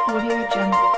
Audio Jungle.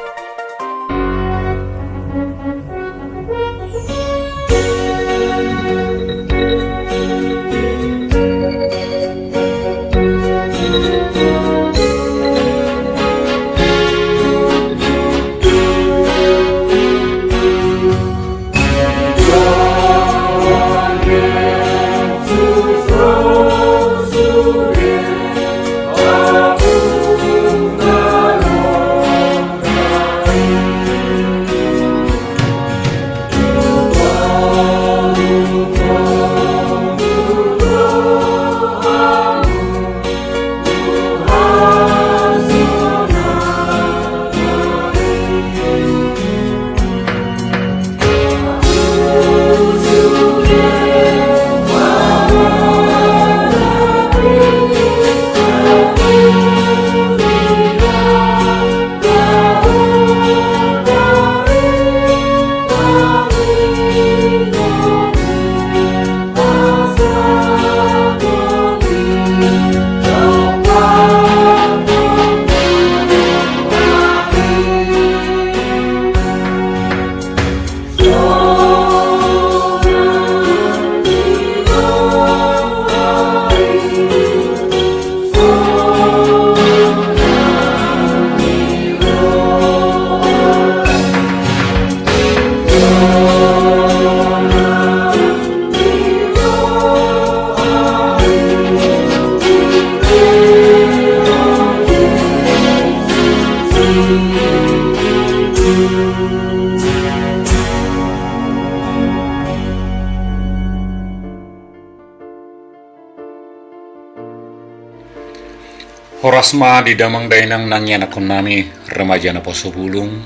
Horasma di damang dainang nangyan akun nami remaja na posobulung.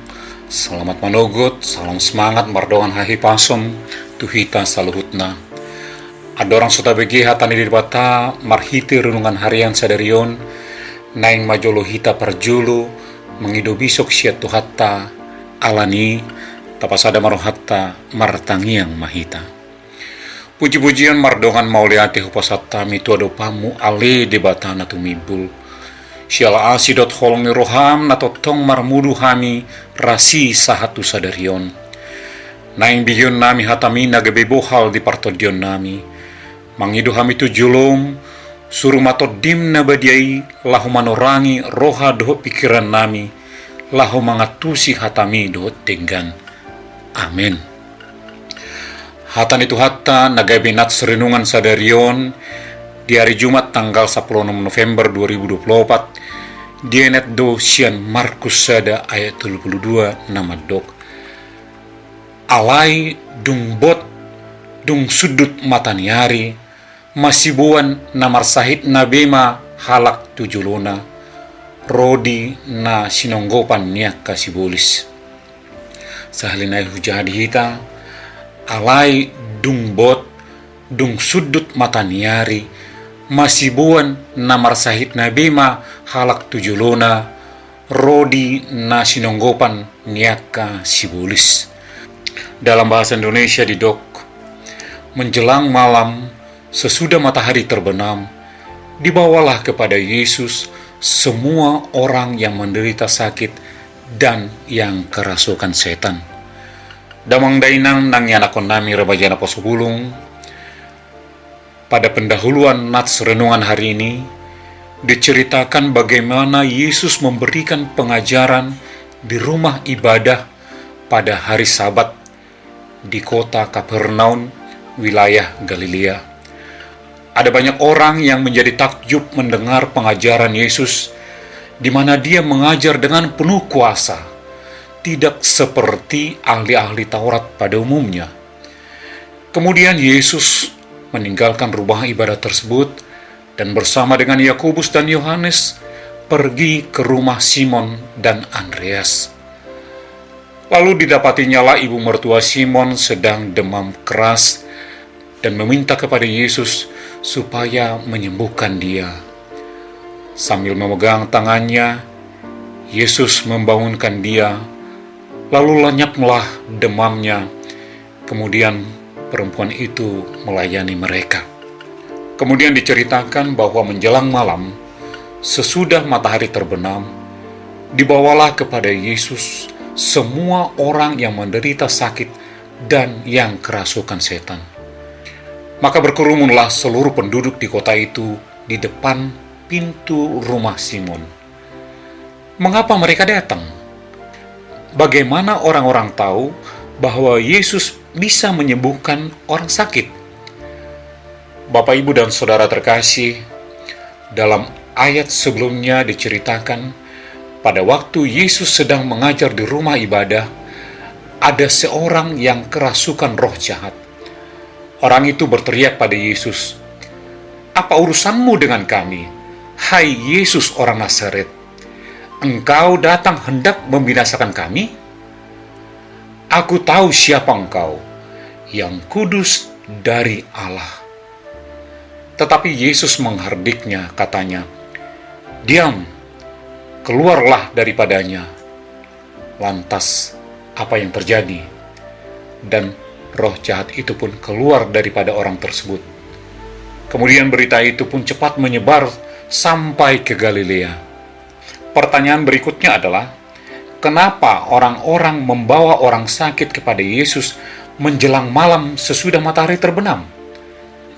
Selamat manogot, salam semangat mardongan hahi pasom tuhita saluhutna. Adorang suta begi hatani di bata marhiti renungan harian sadarion naing majolo hita parjulu mengido bisok siat tuhatta alani tapasada marohatta martangiang mahita. Puji-pujian mardongan mauliati hupasata mitu adopamu ale di bata na tumibul. Siala asidot holongi roham na totong marmudu hami rasi sahatu sadarion. Naing biyon nami hatami nagabebohal di partodion nami. Mangidu hami tu julum, suruh matodim na badiai lahu manorangi roha doho pikiran nami, lahu mangatusi hatami doho tenggan. Amin. Hatan itu hatta nagabinat serenungan sadarion di hari Jumat tanggal 16 November 2024 di enet do sian Markus sada ayat 22 nama dok. Alai dung bot dung sudut mataniari masibuan namar sahit nabema halak tujulona rodi na sinonggopan niak kasibolis. Sahalinay hujadi hita alai dung bot dung sudut mataniari masibuan namar sahit nabema halak tujulona rodi na sinonggopan niaka sibulis. Dalam bahasa Indonesia di dok, menjelang malam sesudah matahari terbenam dibawalah kepada Yesus semua orang yang menderita sakit dan yang kerasukan setan. Damang dainang nang yanakon nami rebajana posobulung. Pada pendahuluan nats renungan hari ini, diceritakan bagaimana Yesus memberikan pengajaran di rumah ibadah pada hari Sabat di kota Kapernaum, wilayah Galilea. Ada banyak orang yang menjadi takjub mendengar pengajaran Yesus, di mana dia mengajar dengan penuh kuasa, tidak seperti ahli-ahli Taurat pada umumnya. Kemudian Yesus meninggalkan rumah ibadah tersebut dan bersama dengan Yakobus dan Yohanes pergi ke rumah Simon dan Andreas. Lalu didapatinya lah ibu mertua Simon sedang demam keras dan meminta kepada Yesus supaya menyembuhkan dia. Sambil memegang tangannya, Yesus membangunkan dia, lalu lenyaplah demamnya. Kemudian perempuan itu melayani mereka. Kemudian diceritakan bahwa menjelang malam, sesudah matahari terbenam, Dibawalah kepada Yesus semua orang yang menderita sakit dan yang kerasukan setan. Maka berkerumunlah seluruh penduduk di kota itu di depan pintu rumah Simon. Mengapa mereka datang? Bagaimana orang-orang tahu bahwa Yesus bisa menyembuhkan orang sakit? Bapak, Ibu, dan Saudara terkasih, dalam ayat sebelumnya diceritakan pada waktu Yesus sedang mengajar di rumah ibadah, ada seorang yang kerasukan roh jahat. Orang itu berteriak pada Yesus, "Apa urusanmu dengan kami, hai Yesus orang Nazaret? Engkau datang hendak membinasakan kami? Aku tahu siapa engkau, yang kudus dari Allah." Tetapi Yesus menghardiknya, katanya, "Diam, keluarlah daripadanya." Lantas, apa yang terjadi? Dan roh jahat itu pun keluar daripada orang tersebut. Kemudian berita itu pun cepat menyebar sampai ke Galilea. Pertanyaan berikutnya adalah, kenapa orang-orang membawa orang sakit kepada Yesus menjelang malam sesudah matahari terbenam?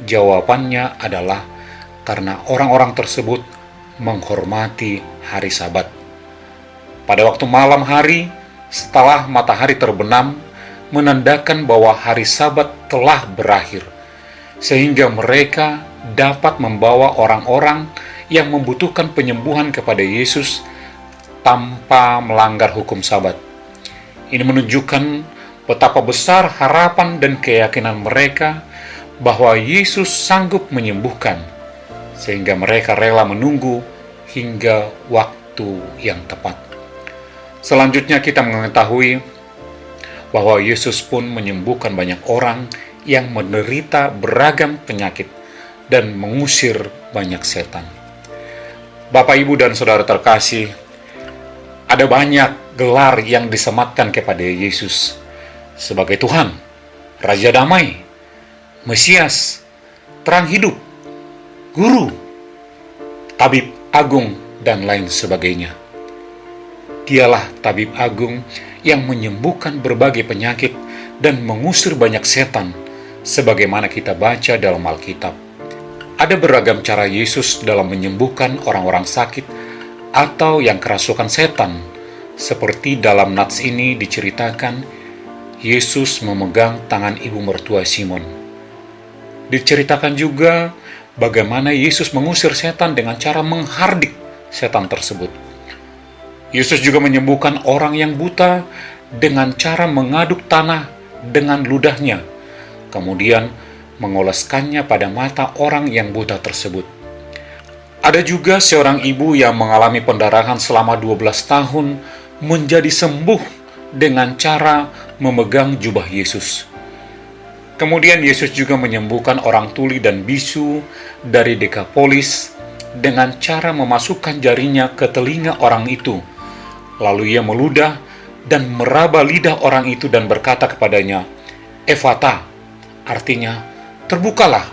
Jawabannya adalah karena orang-orang tersebut menghormati hari Sabat. Pada waktu malam hari, setelah matahari terbenam, menandakan bahwa hari Sabat telah berakhir, sehingga mereka dapat membawa orang-orang yang membutuhkan penyembuhan kepada Yesus tanpa melanggar hukum Sabat. Ini menunjukkan betapa besar harapan dan keyakinan mereka bahwa Yesus sanggup menyembuhkan, sehingga mereka rela menunggu hingga waktu yang tepat. Selanjutnya kita mengetahui bahwa Yesus pun menyembuhkan banyak orang yang menderita beragam penyakit dan mengusir banyak setan. Bapak, Ibu, dan Saudara terkasih, ada banyak gelar yang disematkan kepada Yesus sebagai Tuhan, Raja Damai, Mesias, Terang Hidup, Guru, Tabib Agung, dan lain sebagainya. Dialah Tabib Agung yang menyembuhkan berbagai penyakit dan mengusir banyak setan, sebagaimana kita baca dalam Alkitab. Ada beragam cara Yesus dalam menyembuhkan orang-orang sakit atau yang kerasukan setan, seperti dalam nats ini diceritakan, Yesus memegang tangan ibu mertua Simon. Diceritakan juga bagaimana Yesus mengusir setan dengan cara menghardik setan tersebut. Yesus juga menyembuhkan orang yang buta dengan cara mengaduk tanah dengan ludahnya, kemudian mengoleskannya pada mata orang yang buta tersebut. Ada juga seorang ibu yang mengalami pendarahan selama 12 tahun menjadi sembuh dengan cara memegang jubah Yesus. Kemudian Yesus juga menyembuhkan orang tuli dan bisu dari Dekapolis dengan cara memasukkan jarinya ke telinga orang itu. Lalu ia meludah dan meraba lidah orang itu dan berkata kepadanya, "Efata," artinya, "terbukalah."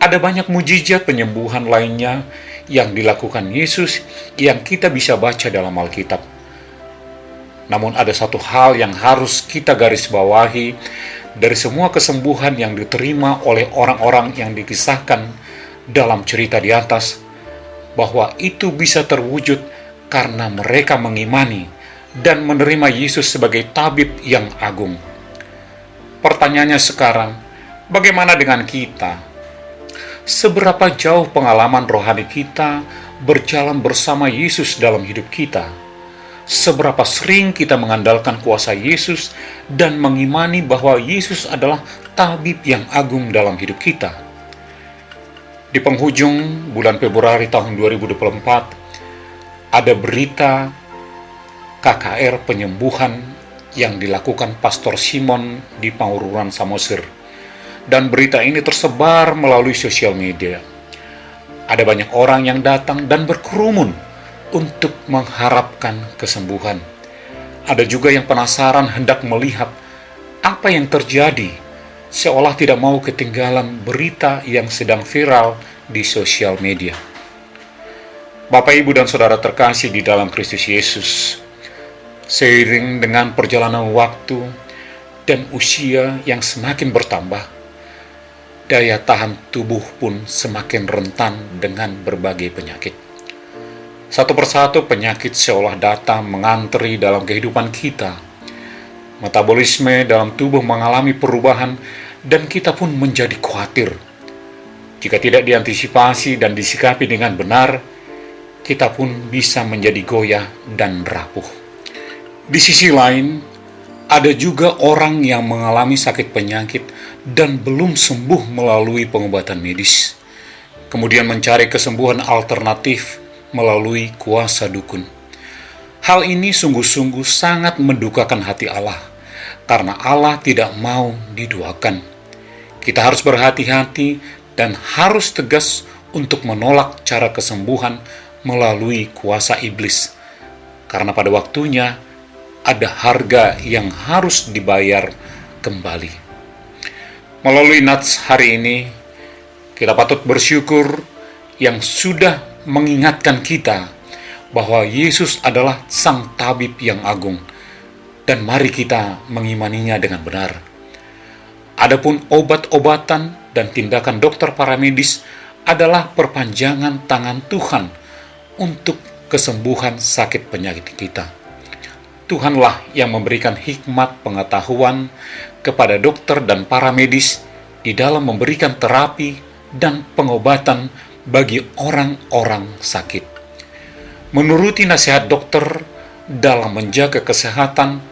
Ada banyak mujizat penyembuhan lainnya yang dilakukan Yesus yang kita bisa baca dalam Alkitab. Namun ada satu hal yang harus kita garis bawahi dari semua kesembuhan yang diterima oleh orang-orang yang dikisahkan dalam cerita di atas, bahwa itu bisa terwujud karena mereka mengimani dan menerima Yesus sebagai tabib yang agung. Pertanyaannya sekarang, bagaimana dengan kita? Seberapa jauh pengalaman rohani kita berjalan bersama Yesus dalam hidup kita? Seberapa sering kita mengandalkan kuasa Yesus dan mengimani bahwa Yesus adalah tabib yang agung dalam hidup kita? Di penghujung bulan Februari tahun 2024, ada berita KKR penyembuhan yang dilakukan Pastor Simon di Pangururan Samosir. Dan berita ini tersebar melalui sosial media. Ada banyak orang yang datang dan berkerumun untuk mengharapkan kesembuhan. Ada juga yang penasaran hendak melihat apa yang terjadi, seolah tidak mau ketinggalan berita yang sedang viral di sosial media. Bapak, Ibu, dan Saudara terkasih di dalam Kristus Yesus, seiring dengan perjalanan waktu dan usia yang semakin bertambah, daya tahan tubuh pun semakin rentan dengan berbagai penyakit. Satu persatu penyakit seolah datang mengantri dalam kehidupan kita. Metabolisme dalam tubuh mengalami perubahan dan kita pun menjadi khawatir. Jika tidak diantisipasi dan disikapi dengan benar, kita pun bisa menjadi goyah dan rapuh. Di sisi lain, ada juga orang yang mengalami sakit penyakit dan belum sembuh melalui pengobatan medis, kemudian mencari kesembuhan alternatif melalui kuasa dukun. Hal ini sungguh-sungguh sangat mendukakan hati Allah, karena Allah tidak mau diduakan. Kita harus berhati-hati dan harus tegas untuk menolak cara kesembuhan melalui kuasa iblis, karena pada waktunya ada harga yang harus dibayar kembali. Melalui Nats hari ini, kita patut bersyukur yang sudah mengingatkan kita bahwa Yesus adalah Sang Tabib yang agung, dan mari kita mengimaninya dengan benar. Adapun obat-obatan dan tindakan dokter para medis adalah perpanjangan tangan Tuhan untuk kesembuhan sakit penyakit kita. Tuhanlah yang memberikan hikmat pengetahuan kepada dokter dan para medis di dalam memberikan terapi dan pengobatan bagi orang-orang sakit. Menuruti nasihat dokter dalam menjaga kesehatan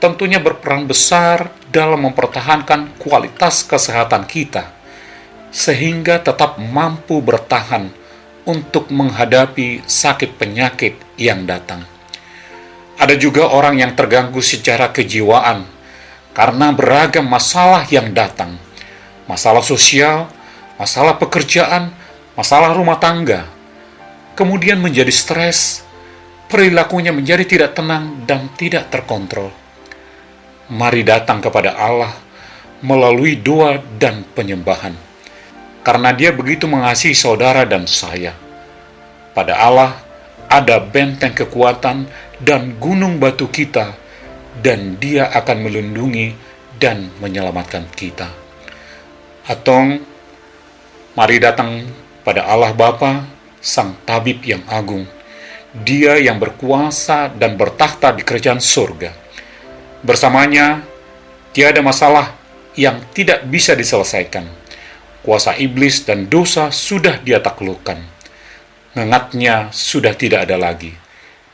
tentunya berperan besar dalam mempertahankan kualitas kesehatan kita, sehingga tetap mampu bertahan untuk menghadapi sakit penyakit yang datang. Ada juga orang yang terganggu secara kejiwaan karena beragam masalah yang datang, masalah sosial, masalah pekerjaan, masalah rumah tangga, kemudian menjadi stres, perilakunya menjadi tidak tenang dan tidak terkontrol. Mari datang kepada Allah melalui doa dan penyembahan, karena Dia begitu mengasihi saudara dan saya. Pada Allah ada benteng kekuatan dan gunung batu kita, dan Dia akan melindungi dan menyelamatkan kita. Atong, mari datang pada Allah Bapa, Sang Tabib yang agung, Dia yang berkuasa dan bertahta di kerajaan surga. Bersamanya, tiada masalah yang tidak bisa diselesaikan. Kuasa iblis dan dosa sudah Dia taklukkan. Ngengatnya sudah tidak ada lagi,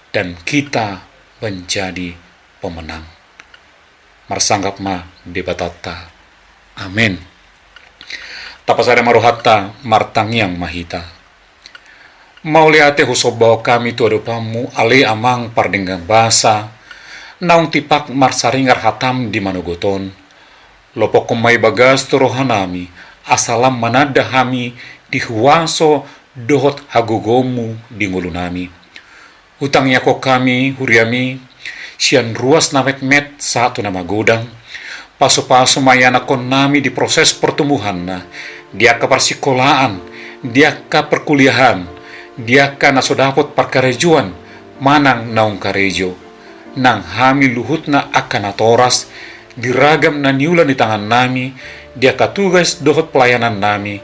dan kita menjadi pemenang. Marsanggap ma debatata. Amin. Tapasada maruhata martangyang mahita. Mauliate husobaw kami tuadupamu ale amang pardenggang basa, naung tipak marsaringar hatam di manugoton. Lopok kumay bagas turohanami, asalam manadahami di huwaso dohot hagogomu di ngulunami. Hutangnya ko kami huriami, sian ruas namet-met satu nama godang, paso-paso mayana kon nami di proses pertumbuhan na, dia ke persikolaan, dia ke perkuliahan, dia ke nasodapot parkarejuan, manang naung karejo, nang hami luhut na akan atoras, diragam na niulan di tangan nami, dia katugas dohot pelayanan nami,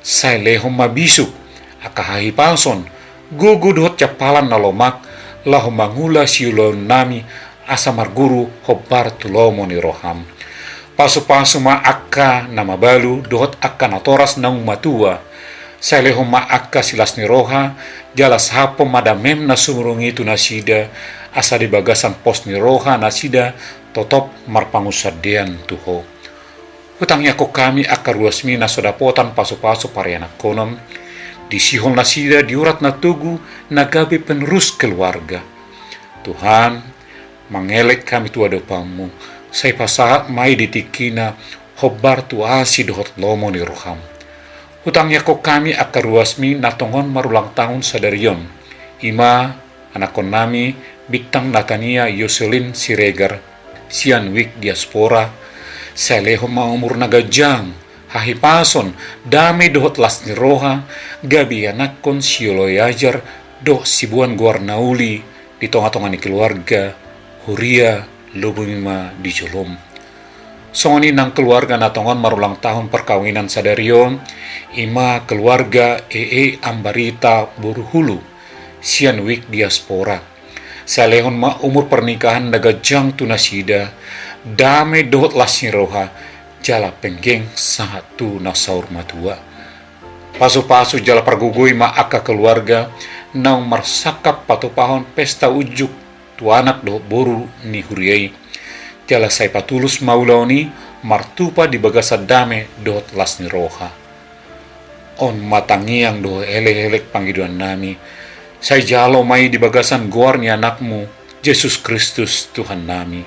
say lehom mabisuk, akahahi palson, gugu dohot capalan na lomak, lahom mangula siulon nami, asamar guru hobar tulomo ni roham. Pasu-pasu ma akka nama balu dohot akka natoras naung matua. Saleho ma akka silas ni roha, jalas hapo madamem na sumurung itu nasida, asa di bagasan pos ni roha nasida, totop marpangusadean tuho. Hutangnya ko kami akka ruasmi na sodapotan pasu-pasu parianak konom, di sihon nasida diurat na tugu na gabi penerus keluarga. Tuhan, mangelek kami tuadapamu, say pasahat may ditikina hobar tuasi dohot lomo ni roham. Hutangnya ko kami akaruasmi natongon marulang tahun sadarion. Ima, anakon nami, bitang Natania Yoselin Siregar, sian wik diaspora, seleho maumur nagajang, hahipason, dami dohot las ni roha, gabi anakon sioloyajar, do sibuan guar nauli di tonga-tonga ni keluarga huria lubungima di jolom. Songoni nang keluarga natongon marulang tahun perkawinan sadario, ima keluarga Ambarita Buruhulu, sian wik diaspora. Salehon ma umur pernikahan daga jang tunasida, dame dohot lasni roha, jala penggeng satu nasaur matua. Pasu-pasu jala pergugui ma aka keluarga, nang marsakap patupahon pesta ujuk, tuanak do boru ni huriai. Jala sai patulus maulaoni martupa di bagasa dame dot lasni roha. On matangiang do elek-elek panggiduan nami. Sai jalo mai di bagasan goarni anakmu, Yesus Kristus Tuhan nami.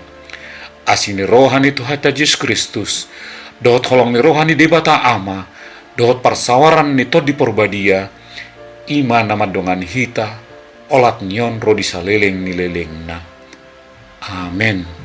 Asini rohani Tuhan Yesus Kristus, dot holong ni rohani debata ama, dot persawaran ni tod di porbadia, ima nama dongan hita, olat nyon rodi saleleng ni leleng na. Amen.